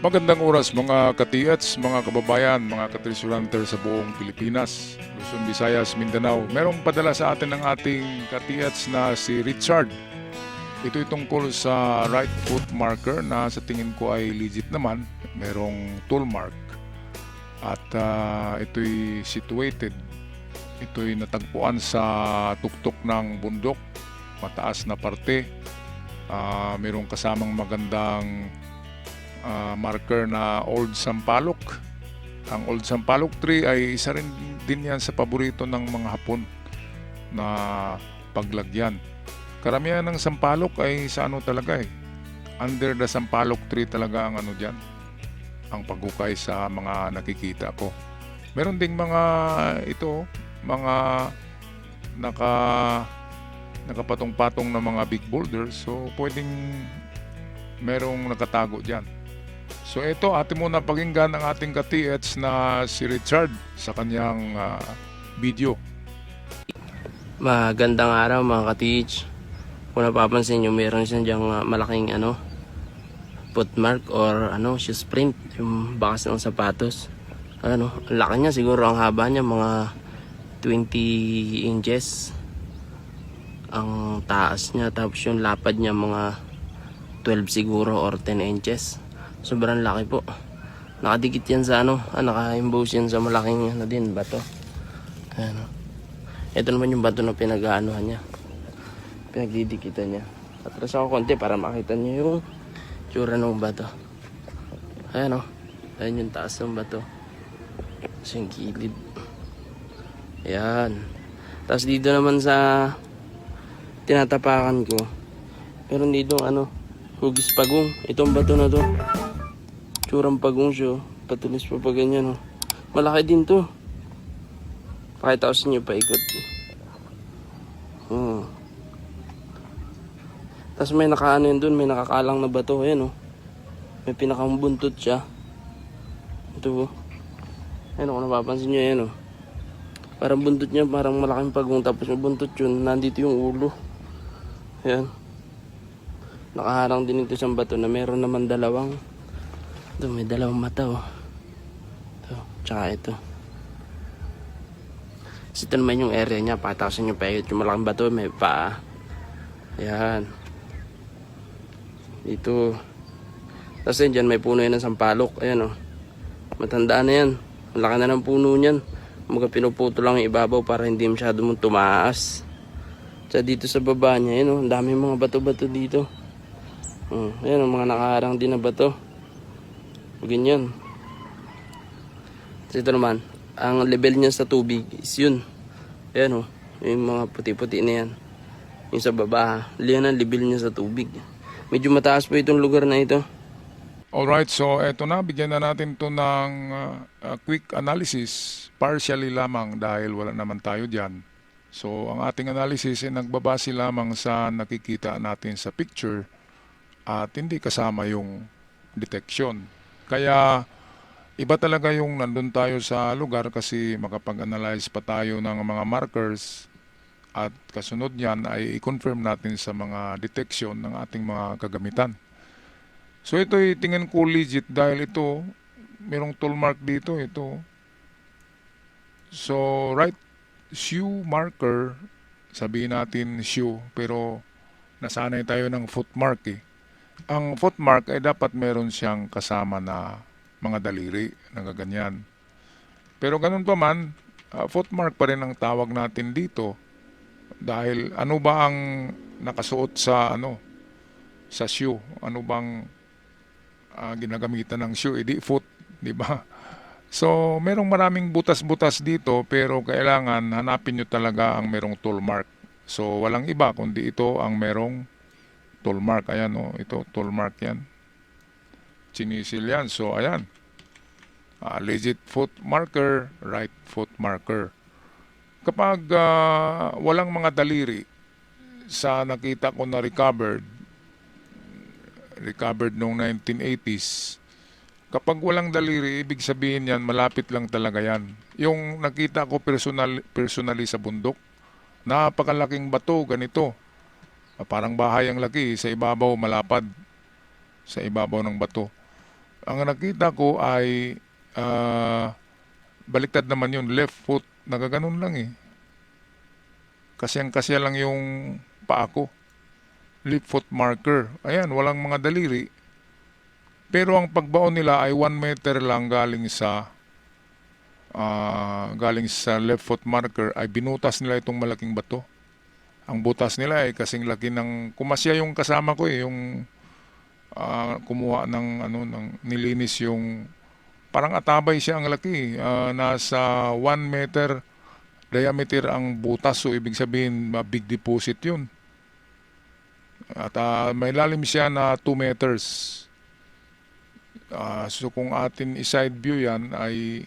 Magandang oras mga ka-TH, mga kababayan, mga ka-treasuranter sa buong Pilipinas, Luzon, Visayas, Mindanao. Merong padala sa atin ng ating ka-TH na si Richard. Ito'y tungkol sa right foot marker na sa tingin ko ay legit naman. Merong tool mark at ito'y situated. Ito'y natagpuan sa tuktok ng bundok, mataas na parte. Merong kasamang magandang marker na Old Sampalok. Ang Old Sampalok tree ay isa rin din yan sa paborito ng mga Hapon na paglagyan. Karamihan ng sampalok ay sa ano talaga under the sampalok tree talaga ang ano dyan, ang paghukay sa mga nakikita ko. Meron ding mga mga nakapatong-patong na mga big boulders, so pwedeng merong nakatago dyan. So ito, atin muna pakinggan ang ating ka-TH na si Richard sa kanyang video. Magandang araw mga ka-teach. Kung napapansin nyo, meron siya dyang malaking footmark or shoe print, yung bakas ng sapatos. Ang laki niya, siguro ang haba niya mga 20 inches. Ang taas niya, tapos yung lapad niya mga 12 siguro or 10 inches. Sobrang laki po. Nakadikit yan sa naka-emboss yan sa malaking bato. Ito naman yung bato na pinag-aanohan niya. Pinagdidikitan niya. Atras ako konti para makita niyo yung tsura ng bato. Ayan yung taas ng bato. Tapos yung gilid. Ayan. Tapos dito naman sa tinatapakan ko, meron dito hugis pagong. Itong bato na to, tsurang pagong siya. Patulis pa ganyan. Malaki din to. Pakita ko sa inyo, paikot. Tapos may yun dun, may nakakalang na bato. Ayan may pinakambuntot siya. Ito ayan kung napapansin nyo, ayan parang buntot niya, parang malaking pagong. Tapos yung buntot yun, nandito yung ulo. Ayan. Nakaharang din ito sa bato na meron naman dalawang. Ito, may dalawang mata Ito, tsaka ito. So, ito naman yung area niya. Patakasan yung paikot. Yung malaking bato, may paa. Ayan. Dito. Tapos dyan, may puno yan ng sampalok. Ayan matandaan na yan. Malaki na ng puno niyan. Mga pinuputo lang yung ibabaw para hindi masyado mong tumaas. Sa dito sa baba niya, ang dami mga bato-bato dito. Ayan, mga nakaharang din na bato. Ganyan. So, ito naman, ang level niya sa tubig is yun. Ayan yung mga puti-puti na yan. Yung sa baba, yan ang level niya sa tubig. Medyo mataas po itong lugar na ito. Alright, so eto na, bigyan na natin to ng quick analysis. Partially lamang dahil wala naman tayo dyan. So ang ating analysis ay nagbabase lamang sa nakikita natin sa picture at hindi kasama yung detection. Kaya iba talaga yung nandun tayo sa lugar kasi makapag-analyze pa tayo ng mga markers at kasunod niyan ay i-confirm natin sa mga detection ng ating mga kagamitan. So ito'y tingin ko legit dahil ito, merong tool mark dito, ito. So right shoe marker, sabihin natin shoe, pero nasanay tayo ng footmark Ang footmark ay dapat meron siyang kasama na mga daliri na gaganyan. Pero ganun pa man, footmark pa rin ang tawag natin dito dahil ano ba ang nakasuot sa sa shoe? Ano bang ginagamitan ng shoe? Di foot, di ba? So, merong maraming butas-butas dito pero kailangan hanapin nyo talaga ang merong tool mark. So, walang iba kundi ito ang merong tool mark. Ayan ito tool mark yan. Chinisil yan. So, ayan. Legit foot marker, right foot marker. Kapag walang mga daliri sa nakita ko na recovered noong 1980s, kapag walang daliri, ibig sabihin yan, malapit lang talaga yan. Yung nakita ko personally sa bundok, napakalaking bato, ganito. Parang bahay ang laki, sa ibabaw malapad. Sa ibabaw ng bato. Ang nakita ko ay baliktad naman yun, left foot, nagaganon lang eh. Kasyang-kasya lang yung paa ko. Left foot marker. Ayan, walang mga daliri. Pero ang pagbaon nila ay 1 meter lang galing sa left foot marker ay binutas nila itong malaking bato. Ang butas nila ay kasing laki ng kumasya yung kasama ko eh, yung kumuha ng nilinis yung parang atabay siya ang laki. Nasa 1 meter diameter ang butas, so ibig sabihin big deposit yun. At may lalim siya na 2 meters. So kung atin i-side view yan ay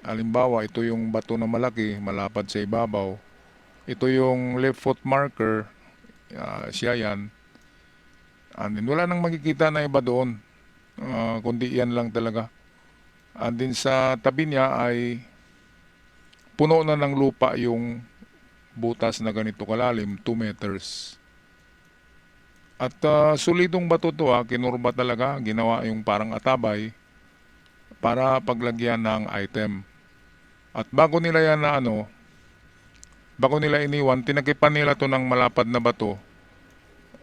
halimbawa ito yung bato na malaki malapad sa ibabaw. Ito yung left foot marker, siya yan. And then, wala nang makikita na iba doon, kundi yan lang talaga. And then sa tabi niya ay puno na ng lupa yung butas na ganito kalalim, 2 meters. At solidong bato to, kinurba talaga, ginawa yung parang atabay para paglagyan ng item. At bago nila yan na bago nila iniwan, tinakipan nila to ng malapad na bato,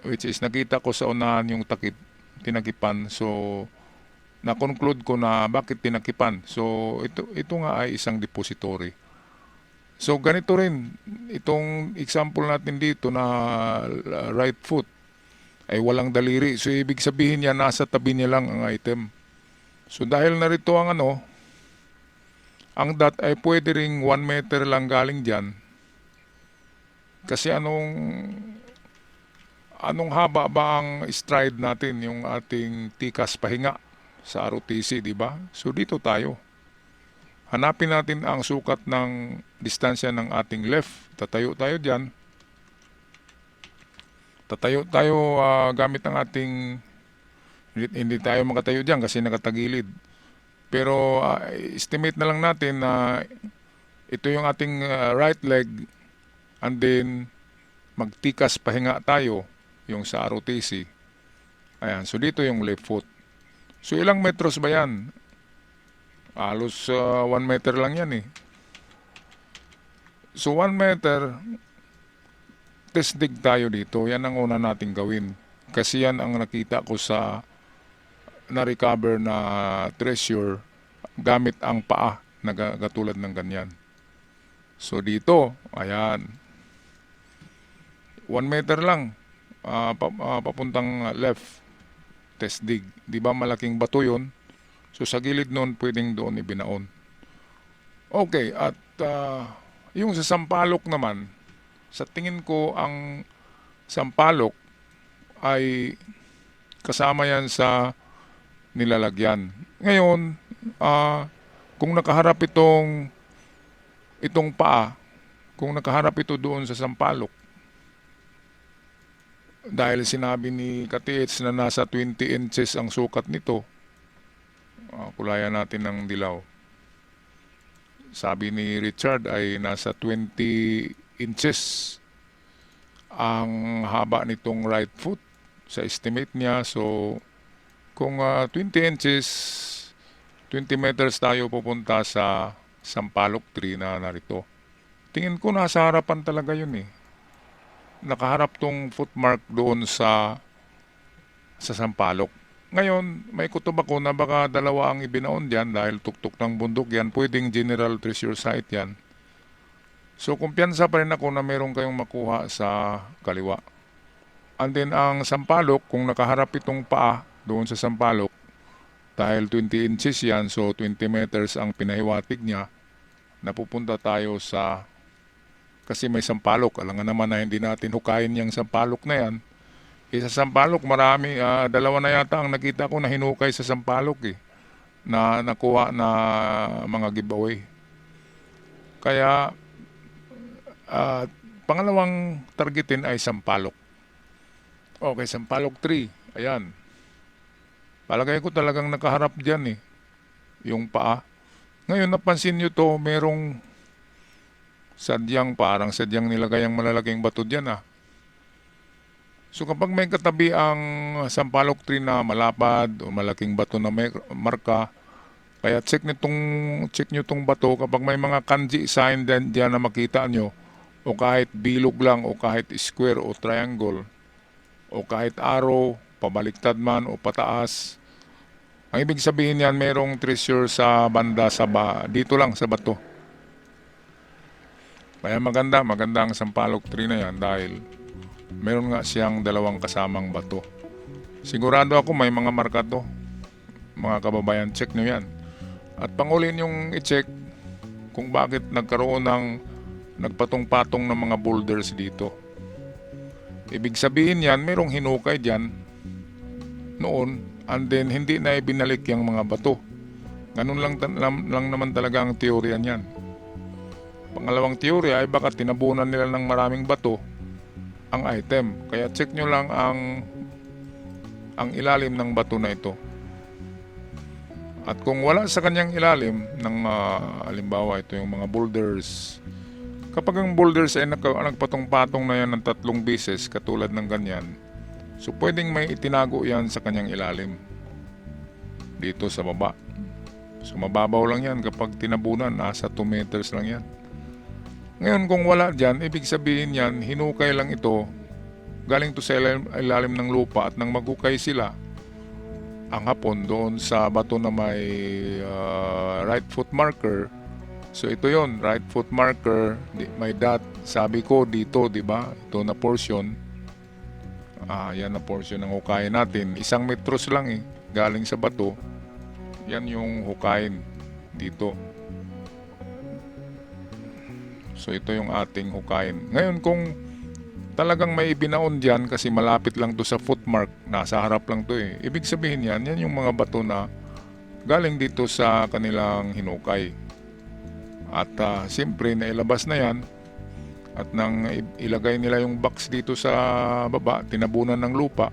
which is nakita ko sa unahan yung takip, tinakipan. So na-conclude ko na bakit tinakipan. So ito nga ay isang depository. So ganito rin itong example natin dito na right foot ay walang daliri. So ibig sabihin niya nasa tabi niya lang ang item. So dahil narito ang ang dot ay pwede ring 1 meter lang galing diyan. Kasi anong haba ba ang stride natin, yung ating tikas pahinga sa ROTC, di ba? So dito tayo. Hanapin natin ang sukat ng distansya ng ating left. Tatayo tayo diyan. Tatayo tayo gamit ang ating, hindi tayo makatayo diyan kasi nakatagilid. Pero estimate na lang natin na ito yung ating right leg, and then magtikas pahinga tayo yung sa ROTC. Ayan, so dito yung left foot. So ilang metros ba yan? Halos 1 meter lang yan eh. So 1 meter, test dig tayo dito. Yan ang una nating gawin. Kasi yan ang nakita ko sa na-recover na treasure gamit ang paa na katulad ng ganyan. So dito, ayan. 1 meter lang papuntang left, test dig. Di ba malaking bato yun? So sa gilid nun pwedeng doon ibinaon. Okay, at yung sa sampalok naman, sa tingin ko ang sampalok ay kasama yan sa nilalagyan. Ngayon, kung nakaharap itong paa, kung nakaharap ito doon sa sampalok, dahil sinabi ni Katiits na nasa 20 inches ang sukat nito, kulayan natin ng dilaw. Sabi ni Richard ay nasa 20 inches ang haba nitong right foot sa estimate niya. So kung 20 inches, 20 meters tayo pupunta sa sampalok tree na narito. Tingin ko nasa harapan talaga yun eh. Nakaharap tong footmark doon sa sampalok. Ngayon, may kutob ako na baka dalawa ang ibinaon diyan dahil tuktok ng bundok yan. Pwedeng general treasure site yan. So, kumpiyansa pa rin ako na meron kayong makuha sa kaliwa. And then, ang sampalok, kung nakaharap itong paa doon sa sampalok, dahil 20 inches yan, so 20 meters ang pinahiwatig niya, napupunta tayo sa, kasi may sampalok. Alam nga naman na hindi natin hukayin yung sampalok na yan. Sa sampalok, marami, dalawa na yata ang nakita ko na hinukay sa sampalok na nakuha na mga giveaway. Kaya, pangalawang targetin ay sampalok. Okay, sampalok 3. Ayan. Palagay ko talagang nakaharap dyan yung paa. Ngayon, napansin nyo to, merong parang sadyang nilagay ang malalaking bato dyan So kapag may katabi ang sampalok tree na malapad o malaking bato na may marka, kaya check nyo tong bato kapag may mga kanji sign din diyan na makita nyo, o kahit bilog lang o kahit square o triangle o kahit arrow, pabaliktad man o pataas. Ang ibig sabihin yan, mayroong treasure sa banda dito lang sa bato. Kaya maganda ang sampalok tree na yan dahil meron nga siyang dalawang kasamang bato. Sigurado ako may mga marka to. Mga kababayan, check nyo yan. At pangulin yung i-check kung bakit nagkaroon ng nagpatong-patong ng mga boulders dito. Ibig sabihin yan, merong hinukay dyan noon and then hindi na ibinalik yung mga bato. Ganun lang naman talaga ang teorya niyan. Pangalawang teorya ay baka tinabunan nila ng maraming bato ang item. Kaya check nyo lang ang ilalim ng bato na ito. At kung wala sa kanyang ilalim ng halimbawa ito yung mga boulders, kapag ang boulders ay nagpatong-patong na yan ng 3 beses katulad ng ganyan, so pwedeng may itinago yan sa kanyang ilalim dito sa baba. So mababaw lang yan kapag tinabunan, nasa 2 meters lang yan. Ngayon kung wala dyan, ibig sabihin yan, hinukay lang ito, galing to sa ilalim ng lupa at nang maghukay sila, ang hapon doon sa bato na may right foot marker. So ito yon, right foot marker, may dot. Sabi ko dito, di ba? Ito na portion. Yan na portion ng hukayin natin. 1 metros lang galing sa bato. Yan yung hukayin dito. So ito yung ating hukayin. Ngayon kung talagang may ibinaon dyan kasi malapit lang to sa footmark, nasa harap lang to ibig sabihin yan yung mga bato na galing dito sa kanilang hinukay. At siyempre nailabas na yan at nang ilagay nila yung box dito sa baba, tinabunan ng lupa,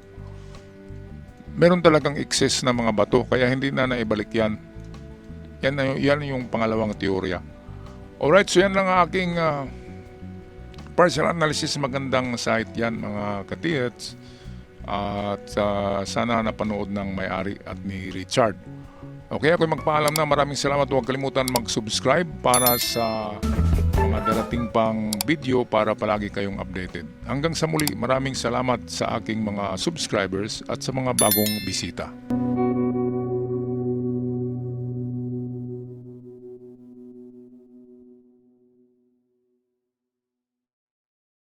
meron talagang excess na mga bato kaya hindi na naibalik yan. Yan yung pangalawang teorya. Alright, so yan lang ang aking partial analysis. Magandang site yan mga katiyets. At sana napanood ng may-ari at ni Richard. Okay, ako'y magpaalam na. Maraming salamat. Huwag kalimutan mag-subscribe para sa mga darating pang video para palagi kayong updated. Hanggang sa muli, maraming salamat sa aking mga subscribers at sa mga bagong bisita.